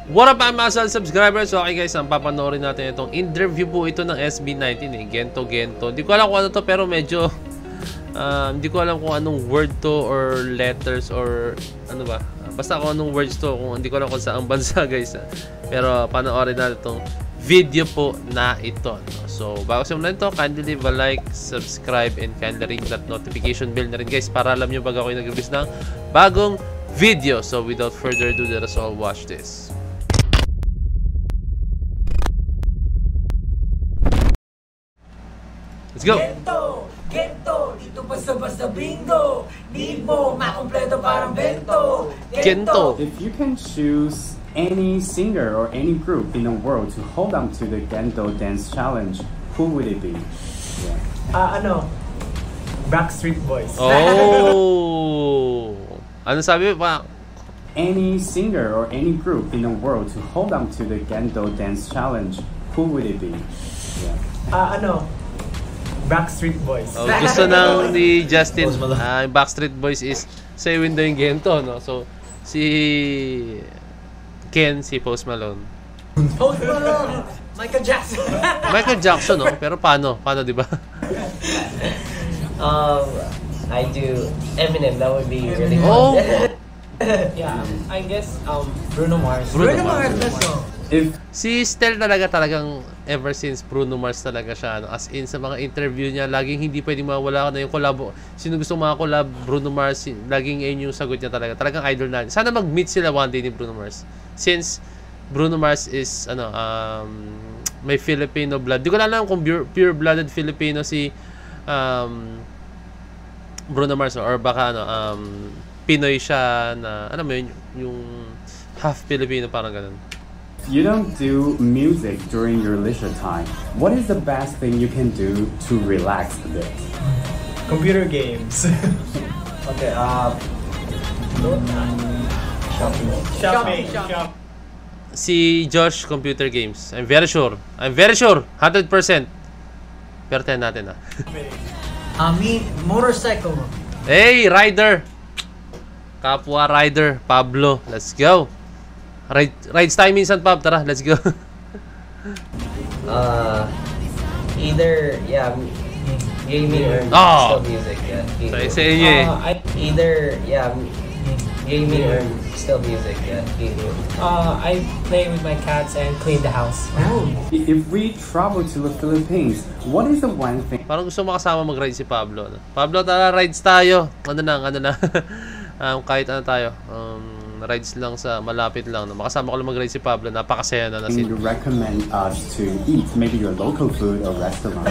What up mga Masal subscribers? So, okay guys, ang papanoorin natin itong interview po ito ng SB19 eh. Gento. Hindi ko alam kung ano to pero medyo hindi ko alam kung anong word to or letters or ano ba. Basta kung anong words to, kung hindi ko alam kung saan bansa guys. Pero panoorin natin itong video po na ito. So, bago simulan ito, kindly leave a like, subscribe, and kindly ring that notification bell na rin guys para alam nyo bago ako nag-release ng bagong video. So, without further ado, let us all watch this. Let's go! Gento, dito basta-basta bingo. Di mo makompleto parang bento. Gento. If you can choose any singer or any group in the world to hold on to the Gento Dance Challenge, who would it be? Backstreet Boys. Oh! Ano sabi pa? Any singer or any group in the world to hold on to the Gento Dance Challenge, who would it be? Backstreet Boys. Oh, gusto nang ni Justin, Backstreet Boys is sa window yung Gento, no? So, si Ken, si Post Malone. Post Malone! Michael Jackson! Michael Jackson, no? Pero paano? Paano, di ba? I do Eminem. That would be really Oh! fun. Yeah, I guess Bruno Mars. Bruno Mars, let's go. Si Stel talagang ever since Bruno Mars talaga siya, no? As in sa mga interview niya, laging hindi pwedeng mawala na yung collab. Sino gusto mga collab, Bruno Mars, laging yun yung sagot niya talaga. Talagang idol na. Sana mag-meet sila one day ni Bruno Mars. Since Bruno Mars is may Filipino blood. Di ko alam kung pure-blooded Filipino si Bruno Mars or baka Pinoy siya na mo yun, yung half Filipino parang ganun. You don't do music during your leisure time. What is the best thing you can do to relax a bit? Computer games. Okay. Shopping. Si Josh, computer games. I'm very sure. 100%. Pero tayo natin Me, motorcycle. Hey, rider! Kapwa rider, Pablo. Let's go! Rides tayo minsan, Pab. Tara, let's go. Either gaming or still music. Yeah. Sa inyo eh. Either gaming or still music. Yeah. I play with my cats and clean the house. If we travel to the Philippines, what is the one thing? Parang gusto makasama mag-ride si Pablo. Pablo, tara, rides tayo. Ano na. Kahit ano tayo. Rides lang sa malapit lang. Makasama ko lang mag-ride si Pablo. Napakasaya na You recommend us to eat maybe your local food or restaurant?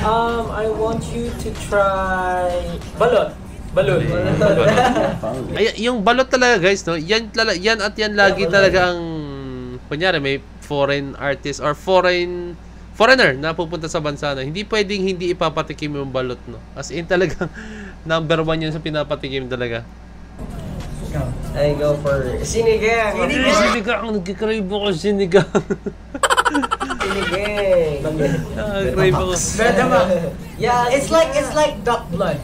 I want you to try balot. Ay, yung balot talaga guys, no? Yan lagi talaga ang kunyari may foreign artist or foreigner na pupunta sa bansa na hindi pwedeng hindi ipapatikim yung balot, no? As in talagang number 1 yun sa pinapatikim talaga. I go for sinigang. Sinigang, nagkikrave ako sinigang. Sinigang. Crave ako. Betamax. Yeah, It's like duck blood.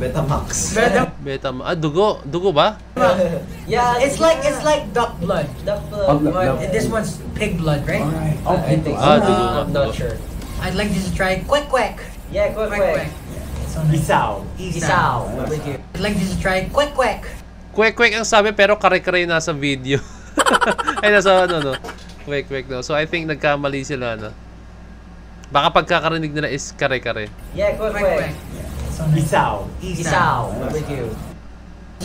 Betamax. Dugo ba? Yeah, It's like duck blood. duck blood. And this one's pig blood, right? I think so. dugo nga. I'm not sure. I'd like you to try quack. Yeah, quick. Isaw. I'd like you to try quack. Kwek-kwek ang sabi pero kare-kare nasa video. Ay, nasa no? Kwek-kwek no. So I think nagkamali sila, no? Baka pagkakarinig nila is kare-kare. Yeah, quick. Isaw. Barbecue.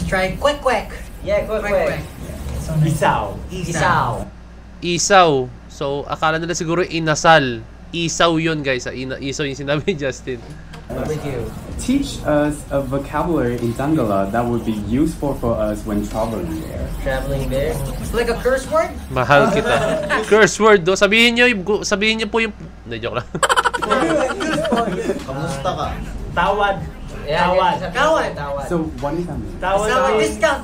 Try quack. Yeah, quick. Isaw. Isaw. So akala nila siguro inasal. Isaw yun guys. Isaw yung sinabi ni Justin. Barbecue. Teach us a vocabulary in Dangala that would be useful for us when traveling there. Traveling there. It's like a curse word? Mahal kita. Curse word do. Sabihin niyo po yung hindi, joke lang. Kamusta ka? Tawad. Yeah, Tawad. So what does that mean?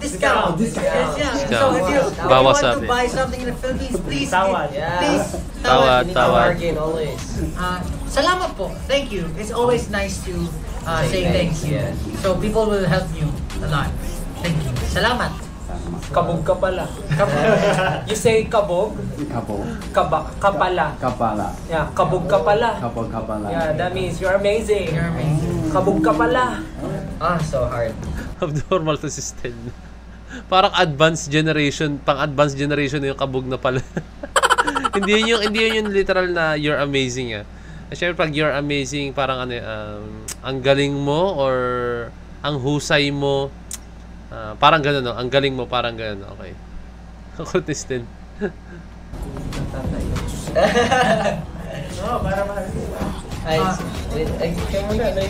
Discount. Yeah. So if you Bawas want to sabi. buy something in the Philippines, please. Yeah. Please. Tawad. Bargain always. Salamat po. Thank you. It's always nice to say thank you. Yeah. So people will help you a lot. Thank you. Salamat. kabog ka pala. You say kabog, Kabog. kapala. Kapala. Yeah, kabog ka pala. Kabog kapala. Yeah, that means you're amazing. You're amazing. Kabog ka pala. So hard. Abnormal to system. Parang advanced generation, pang-advanced generation na yung kabog na pala. hindi yun yung literal na you're amazing. Siyempre pag you're amazing, parang ang galing mo or ang husay mo, parang gano'n, no? Ang galing mo, parang gano'n. Okay. Kutis din.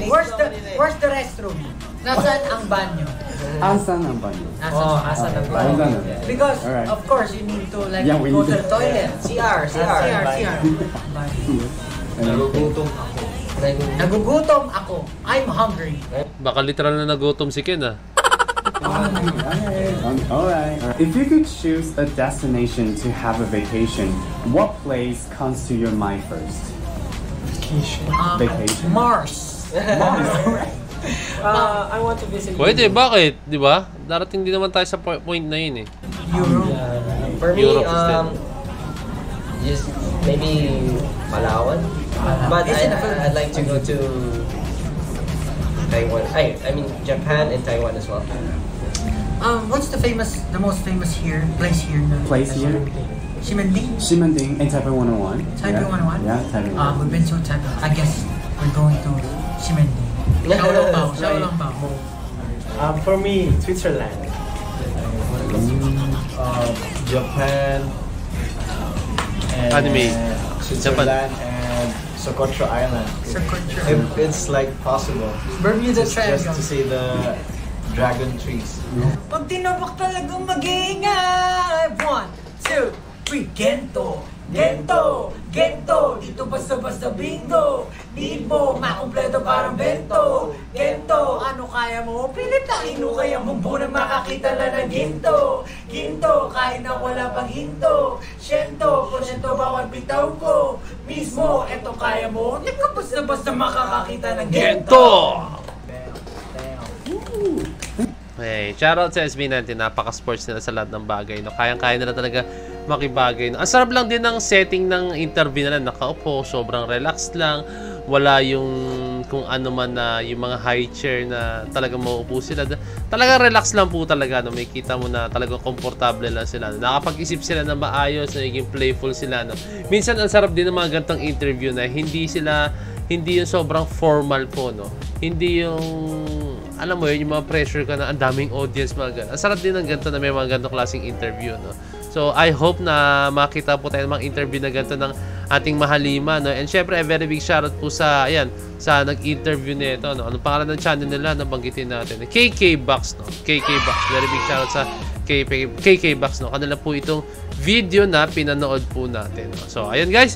Where's the restroom? Nasaan ang banyo? Asan ang banyo? Asa na ba? Ayun lang. Because, Alright. of course, you need to like Yeah, we go need to the to- toilet. CR. CR. Nagugutom ako. Nagugutom ako. I'm hungry. Baka literal na nagutom si Ken, Alright. If you could choose a destination to have a vacation, what place comes to your mind first? Vacation. Mars. I want to visit Pwede, bakit? Di ba? Darating din naman tayo sa point na yun Europe. For me, Europe instead. just maybe Palawan. But Is it a Philippines? I'd like to go to Taiwan. I mean Japan and Taiwan as well. What's the most famous place here? Place here? Ximending. Ximending and Taipei 101. Taipei 101? Yeah, Taipei 101. We've been to Taipei. I guess we're going to Ximending. Xiaolongbao. For me, Switzerland. Japan. And Anime. Switzerland and Socotra Island. If it's like possible. Bermuda Just Triangle. to see the dragon trees. Pag tinabak talagang mag-iingay. 1, 2, 3, Gento. Gento! Gento! Dito basta-basta bingo! Need mo, makumpleto parang bento! Gento! Ano kaya mo? Pilit ang hinukay ang bumbo na makakita lang ng ginto! Ginto! Kahit na wala pang hinto! Syento! Porsyento bawat bitaw ko! Mismo, eto kaya mo? Di ka basta-basta makakakita ng gento! Hey, shoutout sa SB19. Napaka-sports nila sa lahat ng bagay. No? Kayang-kaya nila talaga makibagay. No? Ang sarap lang din ng setting ng interview nila. Nakaupo, sobrang relaxed lang. Wala yung kung ano man na yung mga high chair na talagang mauupo sila. Talagang relax lang po talaga. No? May kita mo na talagang komportable lang sila. No? Nakapag-isip sila na maayos, naging playful sila. No? Minsan ang sarap din ng mga gantong interview na hindi yung sobrang formal po. No? Hindi yung alam mo yun, yung mga pressure ka na ang daming audience, mga ganun. Ang sarap din ng ganito na may mga ganitong klaseng interview, no? So, I hope na makita po tayo ng mga interview na ganito ng ating mahalima, no? And syempre, a very big shoutout po sa, ayan, sa nag-interview nito, no? Anong pangalan ng channel nila? Nabanggitin natin. KK Box, no? KK Box. Very big shoutout sa KK Box, no? Kanila po itong video na pinanood po natin, no? So, ayan guys,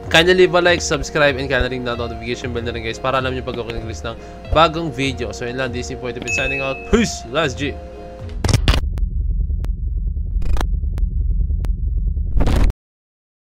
kindly leave a like, subscribe, and kindly ring the notification bell na rin guys para alam nyo pag ako nag-release ng bagong video. So yun lang, Disney po ito. Signing out. Peace! Last G!